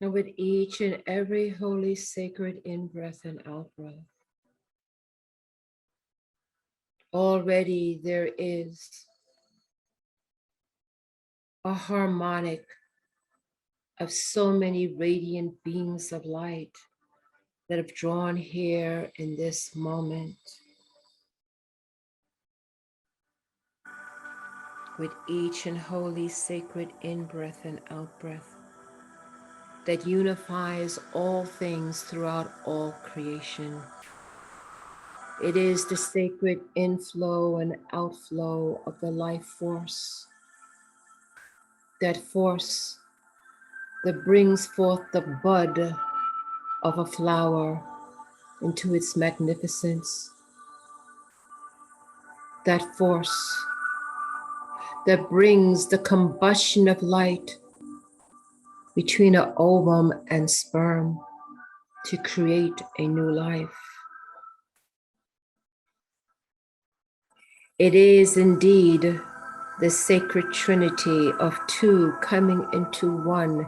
And with each and every holy, sacred in-breath and out-breath, already there is a harmonic of so many radiant beings of light that have drawn here in this moment. With each and holy, sacred in-breath and out-breath that unifies all things throughout all creation. It is the sacred inflow and outflow of the life force, that force that brings forth the bud of a flower into its magnificence, that force that brings the combustion of light between an ovum and sperm to create a new life. It is indeed the sacred trinity of two coming into one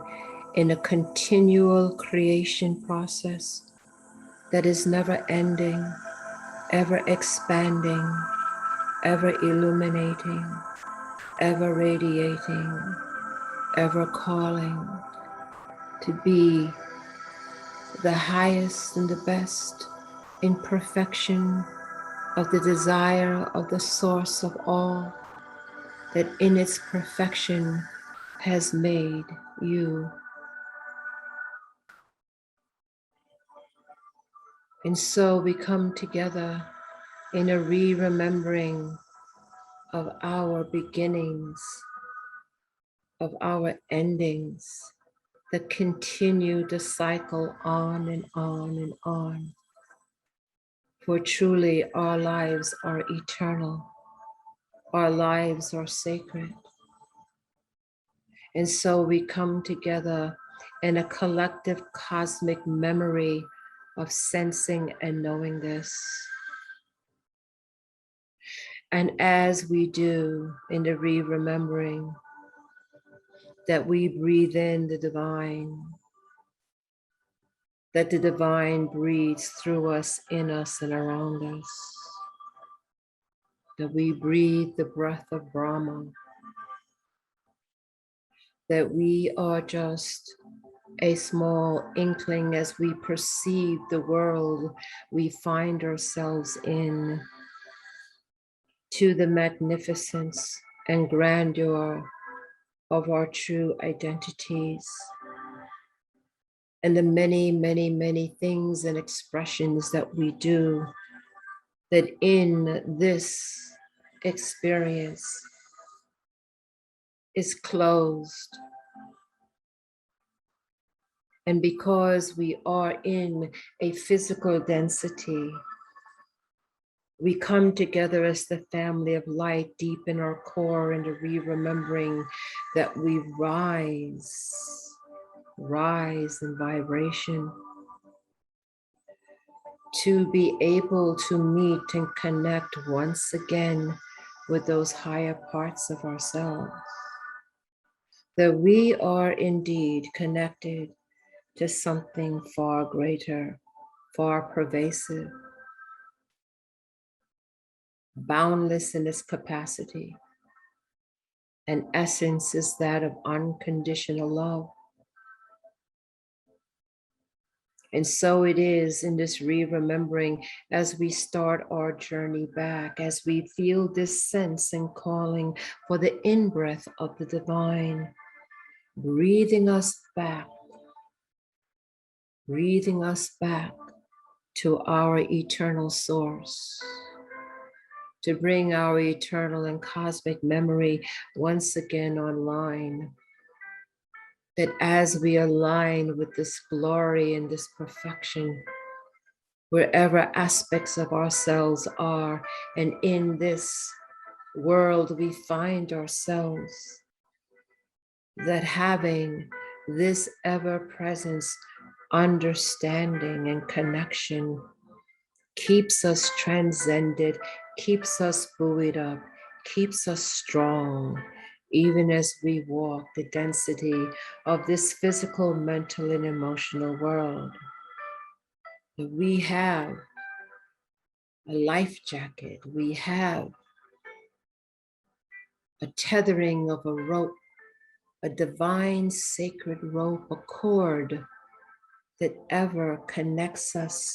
in a continual creation process that is never ending, ever expanding, ever illuminating, ever radiating, ever calling to be the highest and the best in perfection of the desire of the source of all, that in its perfection has made you. And so we come together in a re-remembering of our beginnings, of our endings, that continue to cycle on and on and on. For truly our lives are eternal. Our lives are sacred. And so we come together in a collective cosmic memory of sensing and knowing this. And as we do in the re-remembering, that we breathe in the divine, that the divine breathes through us, in us, and around us, that we breathe the breath of Brahma, that we are just a small inkling as we perceive the world we find ourselves in, to the magnificence and grandeur of our true identities and the many, many, many things and expressions that we do, that in this experience is closed. And because we are in a physical density, we come together as the family of light deep in our core, and to remembering that we rise in vibration, to be able to meet and connect once again with those higher parts of ourselves. That we are indeed connected to something far greater, far pervasive, boundless in its capacity. And essence is that of unconditional love. And so it is in this re-remembering as we start our journey back, as we feel this sense and calling for the in-breath of the divine, breathing us back to our eternal source, to bring our eternal and cosmic memory once again online. That as we align with this glory and this perfection, wherever aspects of ourselves are, and in this world we find ourselves, that having this ever-presence, understanding and connection keeps us transcended, keeps us buoyed up, keeps us strong, even as we walk the density of this physical, mental, and emotional world. That we have a life jacket, we have a tethering of a rope, a divine sacred rope, a cord that ever connects us,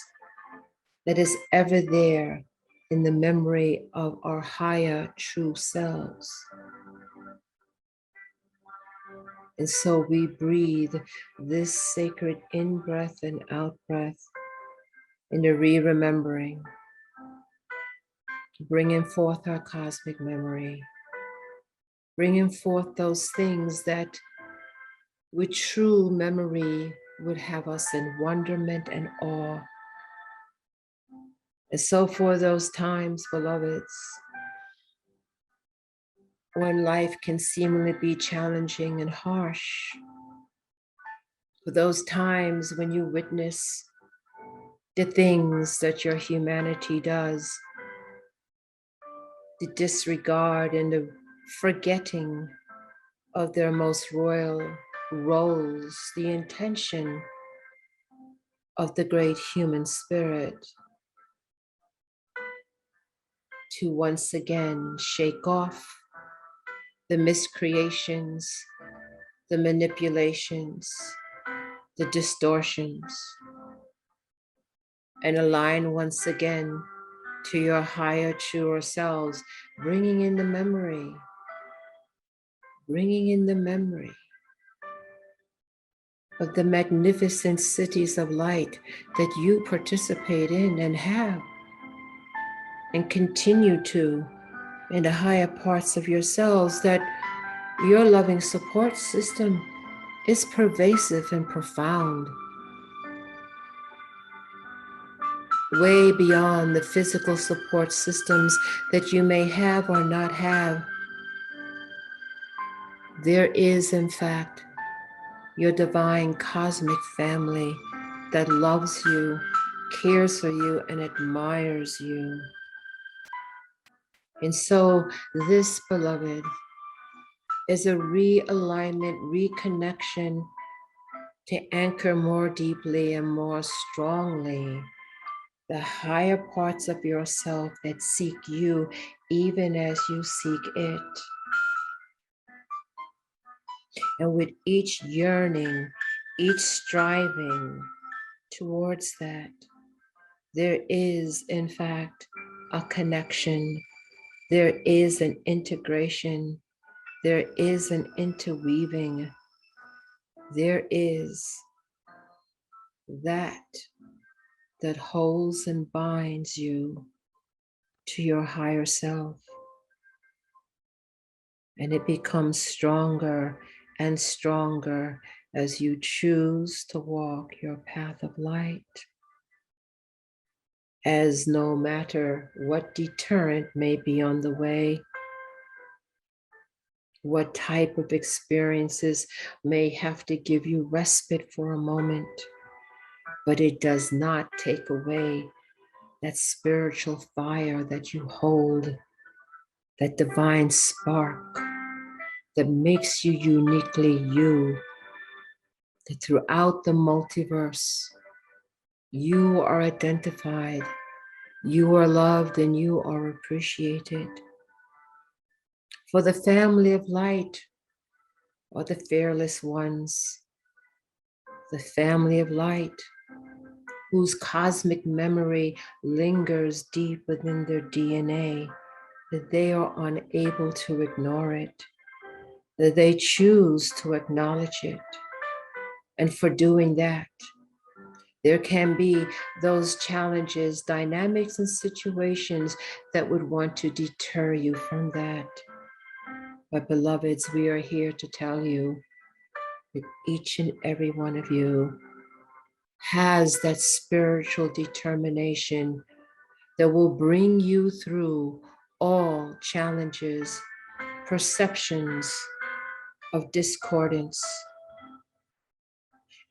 that is ever there in the memory of our higher true selves. And so we breathe this sacred in-breath and out-breath in a re-remembering, bringing forth our cosmic memory, bringing forth those things that with true memory would have us in wonderment and awe. And so for those times, beloveds, when life can seemingly be challenging and harsh, for those times when you witness the things that your humanity does, the disregard and the forgetting of their most royal roles, the intention of the great human spirit to once again shake off the miscreations, the manipulations, the distortions, and align once again to your higher, truer selves, bringing in the memory, bringing in the memory of the magnificent cities of light that you participate in and have and continue to in the higher parts of yourselves, that your loving support system is pervasive and profound, way beyond the physical support systems that you may have or not have. There is, in fact, your divine cosmic family that loves you, cares for you, and admires you. And so this, beloved, is a realignment, reconnection to anchor more deeply and more strongly the higher parts of yourself that seek you even as you seek it. And with each yearning, each striving towards that, there is, in fact, a connection. There is an integration. There is an interweaving. There is that holds and binds you to your higher self. And it becomes stronger and stronger as you choose to walk your path of light. As no matter what deterrent may be on the way, what type of experiences may have to give you respite for a moment, but it does not take away that spiritual fire that you hold, that divine spark that makes you uniquely you, that throughout the multiverse, you are identified, you are loved, and you are appreciated. For the family of light, or the fearless ones, the family of light, whose cosmic memory lingers deep within their DNA, that they are unable to ignore it, that they choose to acknowledge it. And for doing that, there can be those challenges, dynamics, and situations that would want to deter you from that. But beloveds, we are here to tell you that each and every one of you has that spiritual determination that will bring you through all challenges, perceptions of discordance.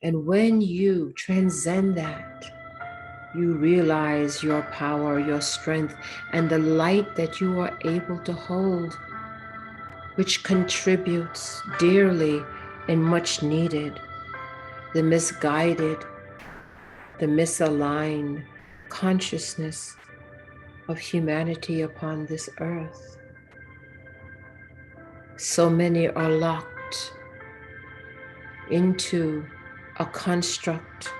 And when you transcend that, you realize your power, your strength, and the light that you are able to hold. which contributes dearly and much needed, the misguided, the misaligned consciousness of humanity upon this earth. So many are locked into a construct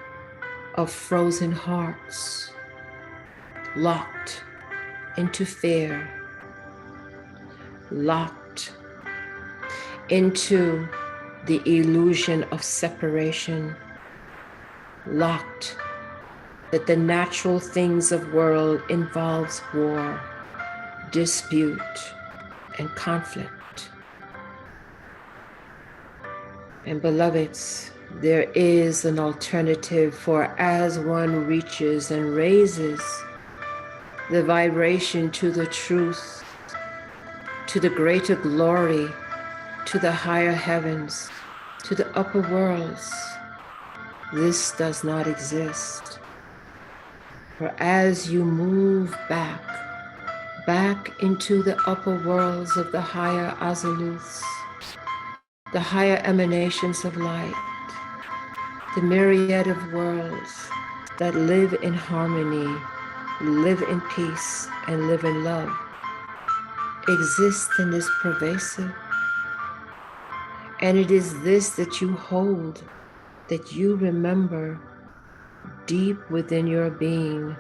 of frozen hearts, locked into fear, locked into the illusion of separation, locked that the natural things of world involves war, dispute, and conflict. And beloveds, there is an alternative, for as one reaches and raises the vibration to the truth, to the greater glory, to the higher heavens, to the upper worlds, this does not exist. For as you move back into the upper worlds of the higher absolutes, the higher emanations of light, the myriad of worlds that live in harmony, live in peace, and live in love, exist and is pervasive. And it is this that you hold, that you remember deep within your being,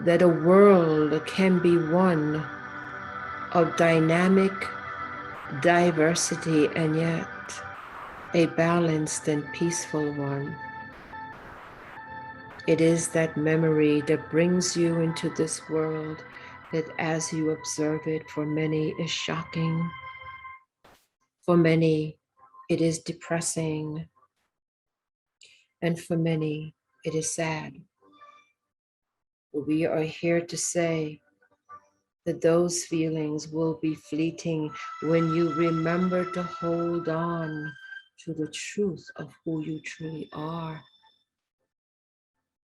that a world can be one of dynamic diversity and yet a balanced and peaceful one. It is that memory that brings you into this world that as you observe it, for many is shocking, for many it is depressing, and for many it is sad. We are here to say that those feelings will be fleeting when you remember to hold on to the truth of who you truly are,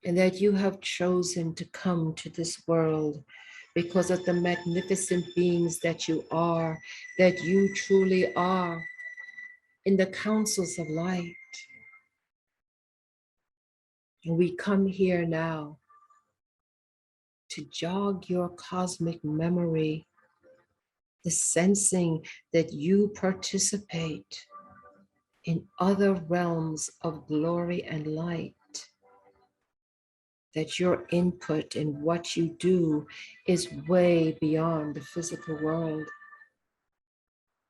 and that you have chosen to come to this world because of the magnificent beings that you truly are in the councils of light. And we come here now to jog your cosmic memory, the sensing that you participate in other realms of glory and light, that your input in what you do is way beyond the physical world.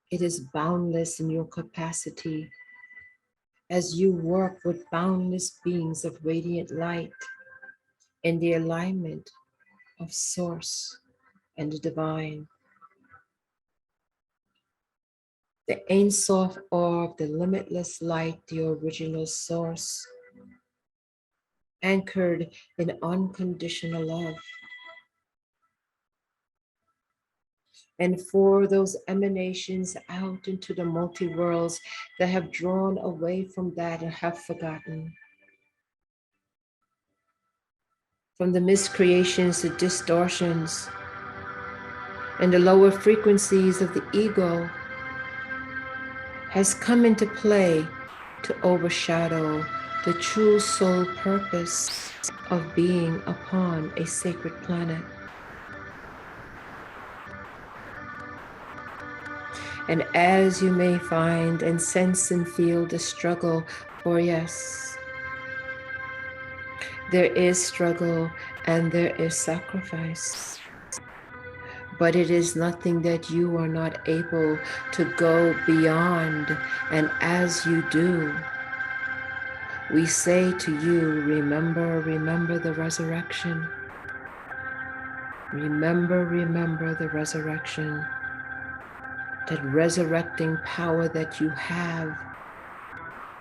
It is boundless in your capacity as you work with boundless beings of radiant light in the alignment of source and the divine. The Ein Sof Orb, the limitless light, the original source, anchored in unconditional love. And for those emanations out into the multi-worlds that have drawn away from that and have forgotten, from the miscreations, the distortions, and the lower frequencies of the ego, has come into play to overshadow the true soul purpose of being upon a sacred planet. And as you may find and sense and feel the struggle, for yes, there is struggle and there is sacrifice, but it is nothing that you are not able to go beyond. And as you do, we say to you, remember, remember the resurrection. Remember, remember the resurrection. That resurrecting power that you have,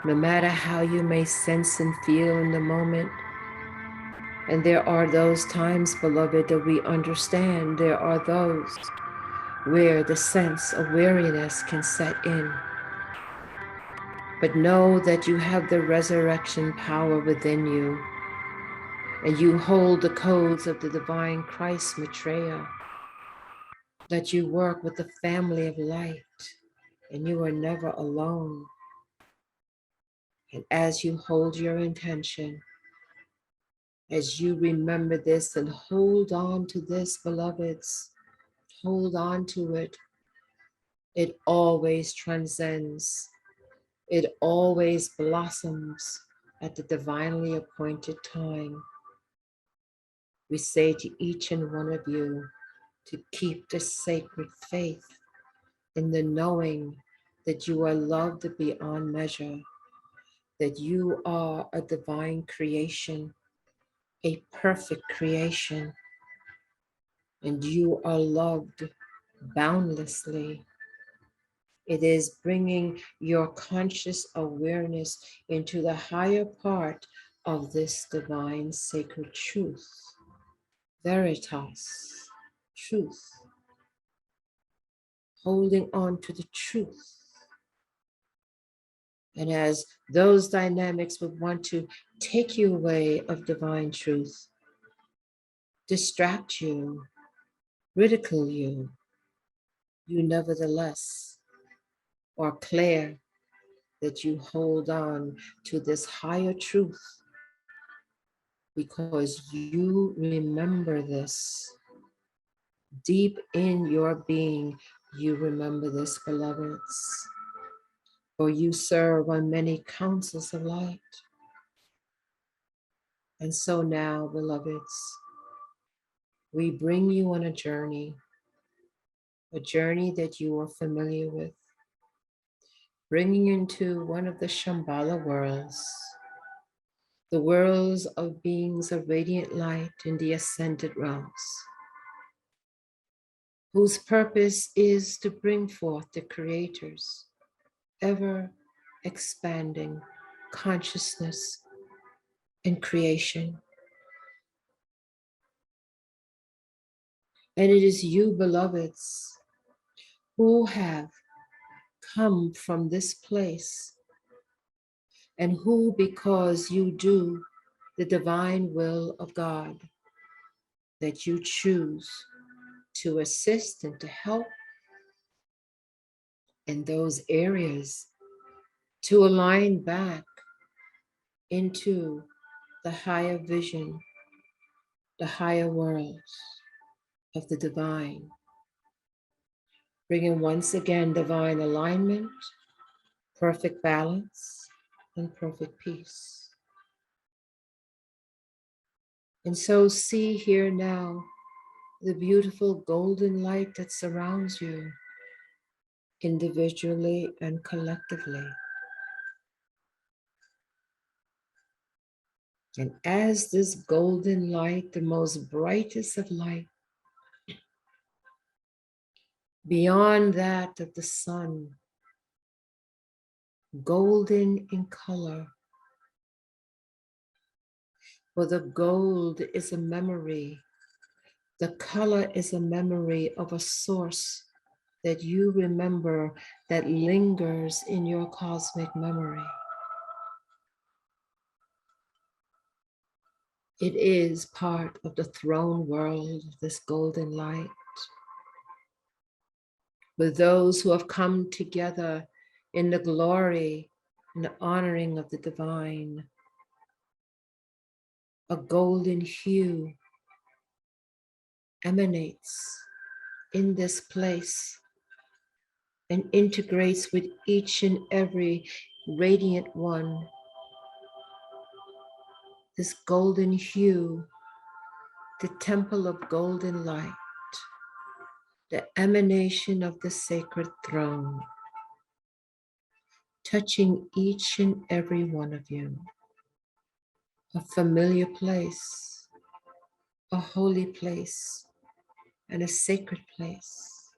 no matter how you may sense and feel in the moment. And there are those times, beloved, that we understand. There are those where the sense of weariness can set in. But know that you have the resurrection power within you, and you hold the codes of the divine Christ Maitreya. that you work with the family of light and you are never alone. And as you hold your intention, as you remember this and hold on to this, beloveds, hold on to it. It always transcends. It always blossoms at the divinely appointed time. We say to each and one of you to keep the sacred faith in the knowing that you are loved beyond measure, that you are a divine creation, a perfect creation, and you are loved boundlessly. It is bringing your conscious awareness into the higher part of this divine sacred truth, veritas, truth, holding on to the truth. And as those dynamics would want to take you away of divine truth, distract you, ridicule you, you nevertheless are clear that you hold on to this higher truth because you remember this. Deep in your being, you remember this, beloveds, for you serve on many councils of light. And so now, beloveds, we bring you on a journey that you are familiar with, bringing you into one of the Shambhala worlds, the worlds of beings of radiant light in the ascended realms, whose purpose is to bring forth the creators, ever expanding consciousness and creation. And it is you, beloveds, who have come from this place and who, because you do the divine will of God, that you choose to assist and to help in those areas, to align back into the higher vision, the higher worlds of the divine, bringing once again divine alignment, perfect balance, and perfect peace. And so see here now the beautiful golden light that surrounds you individually and collectively. And as this golden light, the most brightest of light, beyond that of the sun, golden in color, for the gold is a memory, the color is a memory of a source that you remember that lingers in your cosmic memory. It is part of the throne world, this golden light, with those who have come together in the glory and the honoring of the divine. A golden hue emanates in this place and integrates with each and every radiant one. This golden hue, the temple of golden light, the emanation of the sacred throne, touching each and every one of you. A familiar place, a holy place, and a sacred place.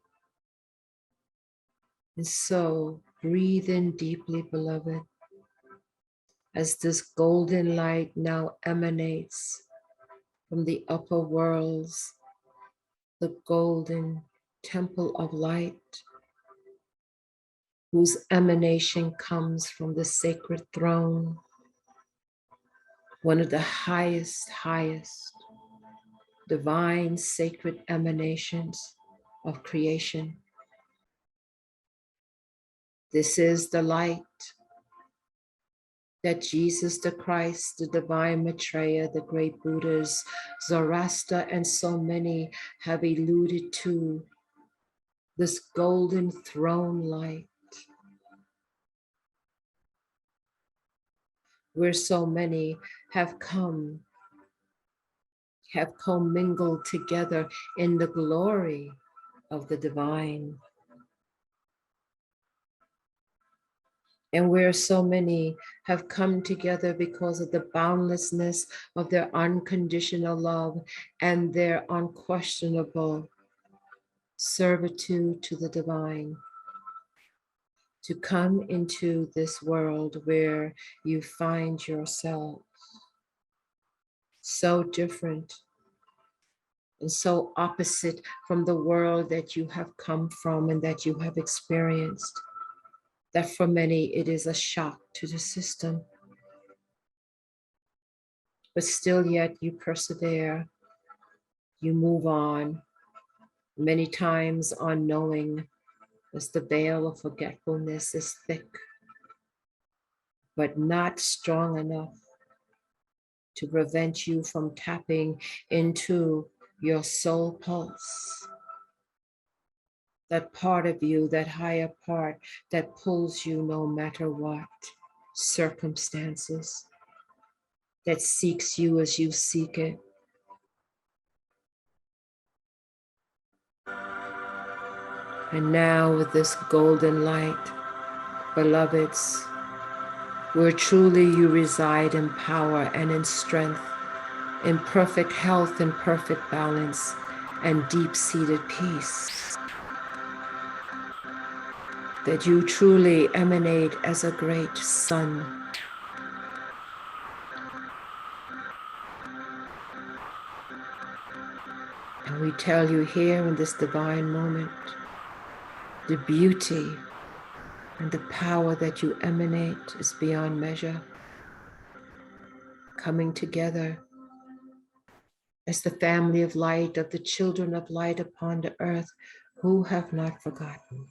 And so breathe in deeply, beloved, as this golden light now emanates from the upper worlds, the golden temple of light, whose emanation comes from the sacred throne, one of the highest divine sacred emanations of creation. This is the light that Jesus the Christ, the divine Maitreya, the great Buddhas, Zoroaster, and so many have alluded to, this golden throne light, where so many have come, have commingled together in the glory of the divine. And where so many have come together because of the boundlessness of their unconditional love and their unquestionable servitude to the divine, to come into this world where you find yourself so different and so opposite from the world that you have come from and that you have experienced, that for many it is a shock to the system. But still yet you persevere, you move on, many times unknowing as the veil of forgetfulness is thick, but not strong enough to prevent you from tapping into your soul pulse, that part of you, that higher part that pulls you no matter what circumstances, that seeks you as you seek it. And now with this golden light, beloveds, where truly you reside in power and in strength, in perfect health and perfect balance, and deep-seated peace, that you truly emanate as a great sun. And we tell you here in this divine moment, the beauty and the power that you emanate is beyond measure, coming together as the family of light, of the children of light upon the earth who have not forgotten.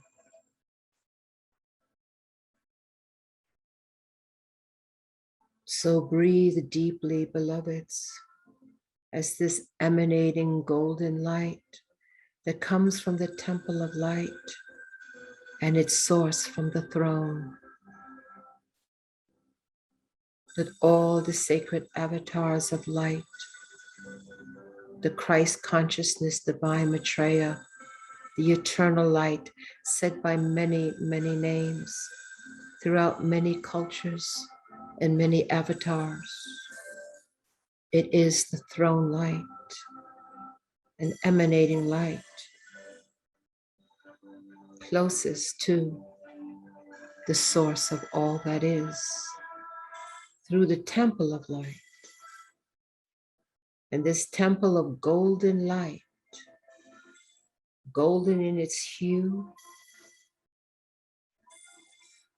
So breathe deeply, beloveds, as this emanating golden light that comes from the temple of light and its source from the throne, that all the sacred avatars of light, the Christ consciousness, divine Maitreya, the eternal light, said by many, many names throughout many cultures and many avatars. It is the throne light, an emanating light, closest to the source of all that is, through the temple of light. And this temple of golden light, golden in its hue,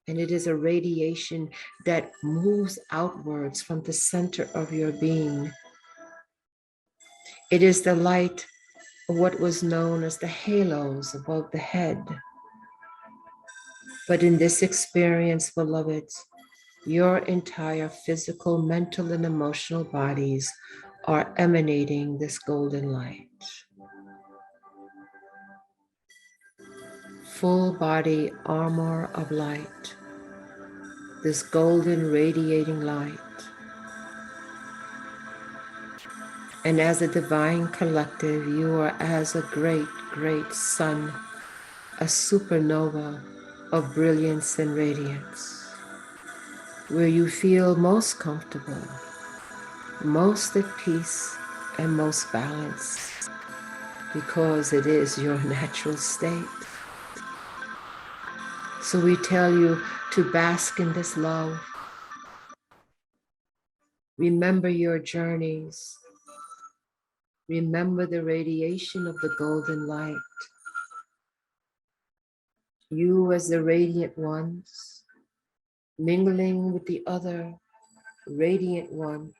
and it is a radiation that moves outwards from the center of your being. It is the light of what was known as the halos above the head. But in this experience, beloveds, your entire physical, mental, and emotional bodies are emanating this golden light. Full body armor of light, this golden radiating light. And as a divine collective, you are as a great, great sun, a supernova of brilliance and radiance, where you feel most comfortable, most at peace, and most balanced, because it is your natural state. So we tell you to bask in this love. Remember your journeys. Remember the radiation of the golden light. You as the radiant ones, mingling with the other radiant ones,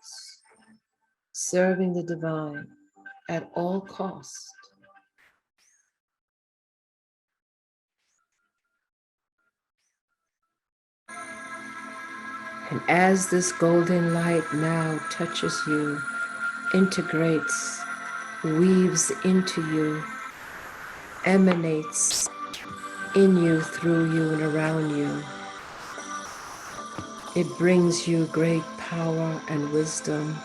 serving the divine at all cost. And as this golden light now touches you, integrates, weaves into you, emanates in you, through you, and around you, it brings you great power and wisdom.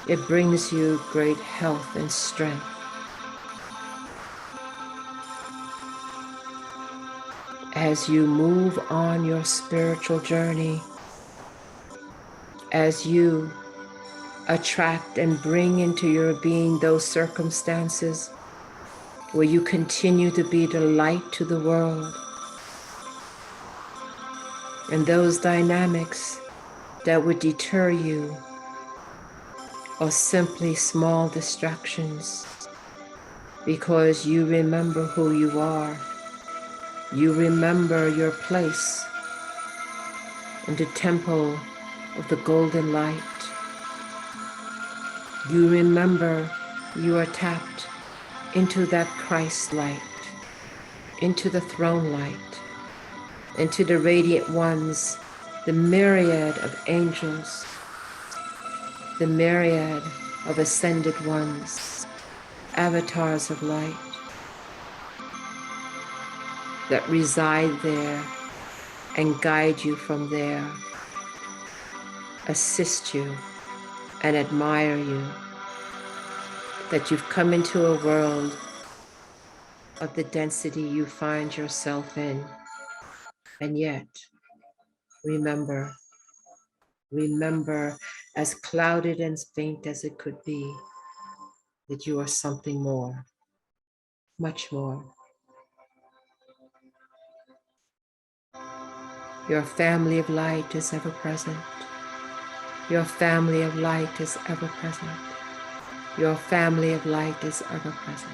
It brings you great health and strength. As you move on your spiritual journey, as you attract and bring into your being those circumstances where you continue to be the light to the world, and those dynamics that would deter you or simply small distractions, because you remember who you are. You remember your place in the temple of the golden light. You remember you are tapped into that Christ light, into the throne light, into the radiant ones, the myriad of angels, the myriad of ascended ones, avatars of light that reside there and guide you from there, assist you and admire you, that you've come into a world of the density you find yourself in. And yet, remember, as clouded and faint as it could be, that you are something more, much more. Your family of light is ever present. Your family of light is ever present. Your family of light is ever present.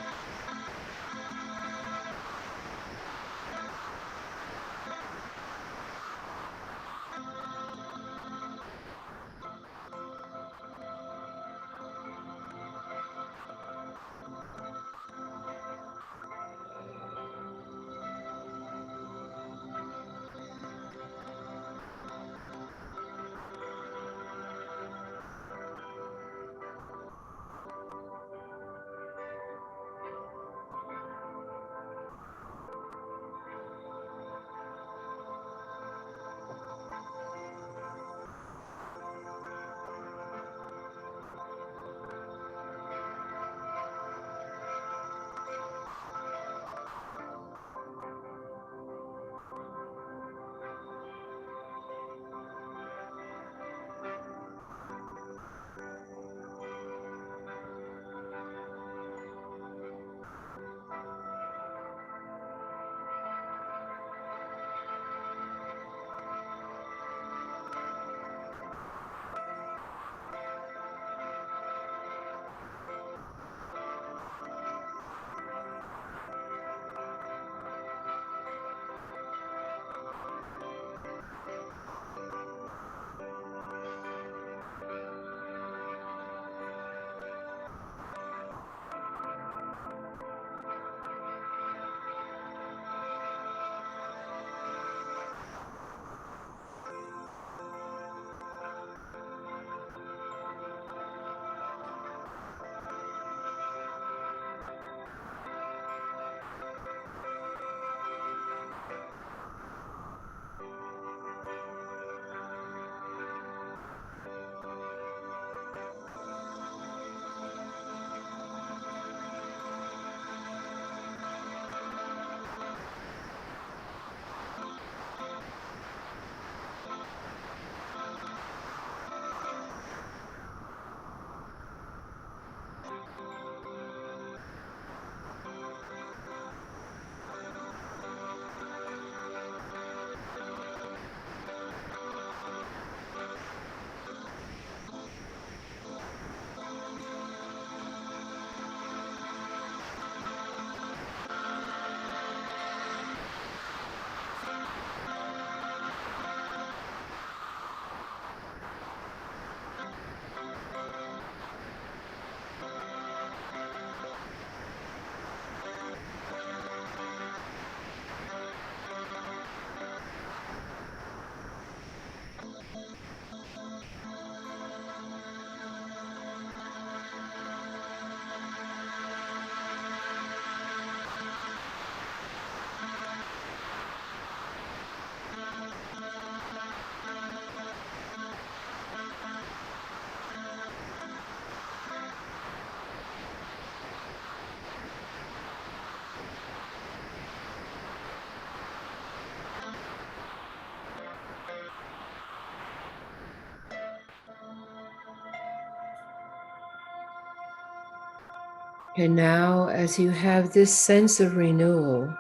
And now, as you have this sense of renewal,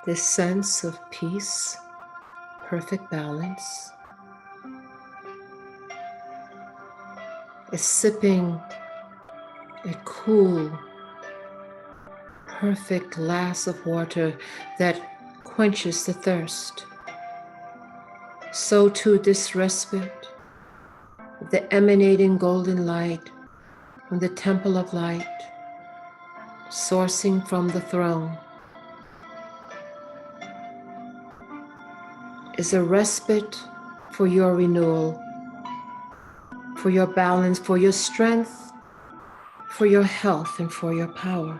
this sense of peace, perfect balance, is sipping a cool, perfect glass of water that quenches the thirst. So too this respite of the emanating golden light from the temple of light, sourcing from the throne, is a respite for your renewal, for your balance, for your strength, for your health, and for your power.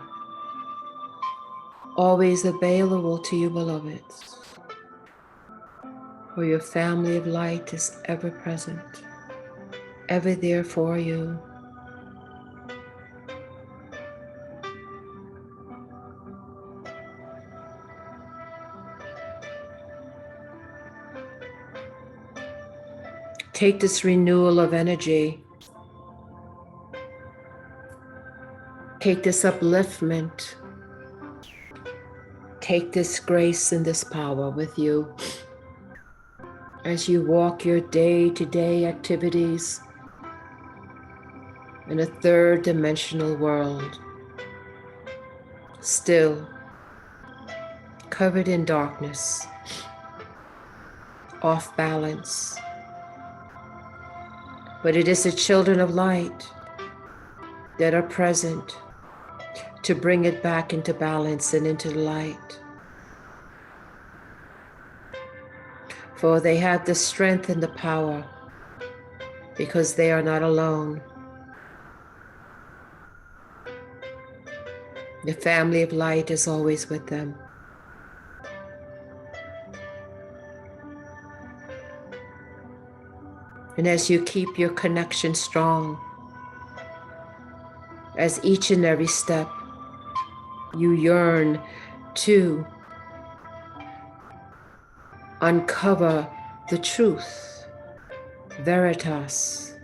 Always available to you, beloveds, for your family of light is ever present, ever there for you. Take this renewal of energy, take this upliftment, take this grace and this power with you as you walk your day-to-day activities in a third dimensional world, still covered in darkness, off balance. But it is the children of light that are present to bring it back into balance and into light. For they have the strength and the power because they are not alone. The family of light is always with them. And as you keep your connection strong, as each and every step you yearn to uncover the truth, veritas,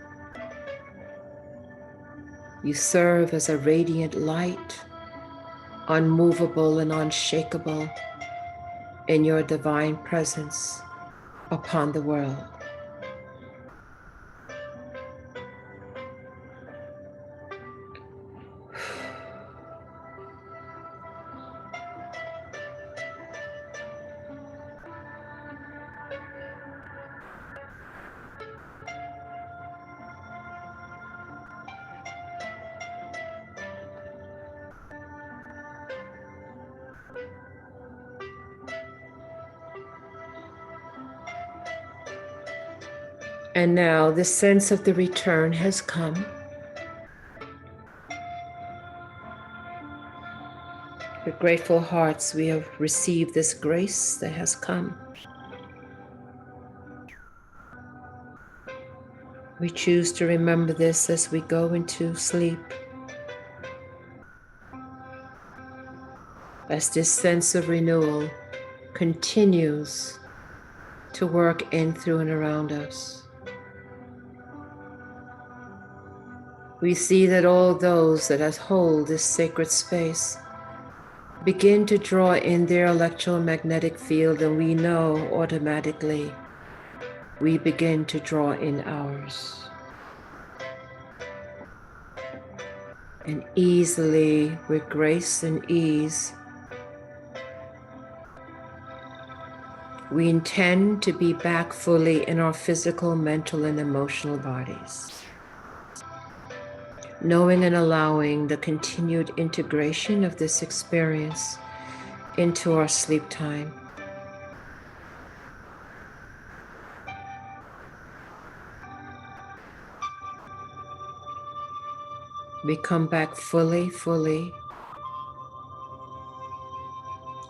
you serve as a radiant light, unmovable and unshakable in your divine presence upon the world. And now the sense of the return has come. With grateful hearts, we have received this grace that has come. We choose to remember this as we go into sleep, as this sense of renewal continues to work in, through, and around us. We see that all those that hold this sacred space begin to draw in their electromagnetic field, and we know automatically we begin to draw in ours. And easily, with grace and ease, we intend to be back fully in our physical, mental, and emotional bodies, knowing and allowing the continued integration of this experience into our sleep time. We come back fully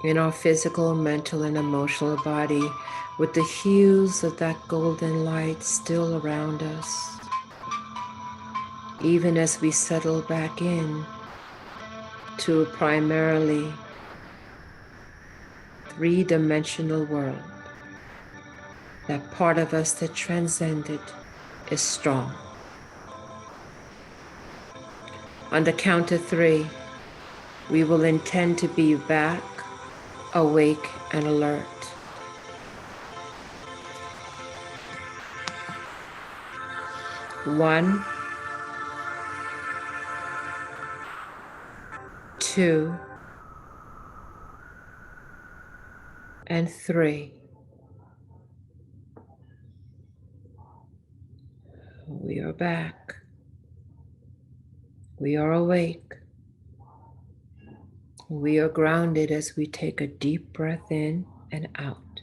in our physical, mental, and emotional body with the hues of that golden light still around us, even as we settle back in to a primarily three-dimensional world. That part of us that transcended is strong. On the count of 3, we will intend to be back, awake, and alert. 1, 2, and 3. We are back. We are awake. We are grounded as we take a deep breath in and out.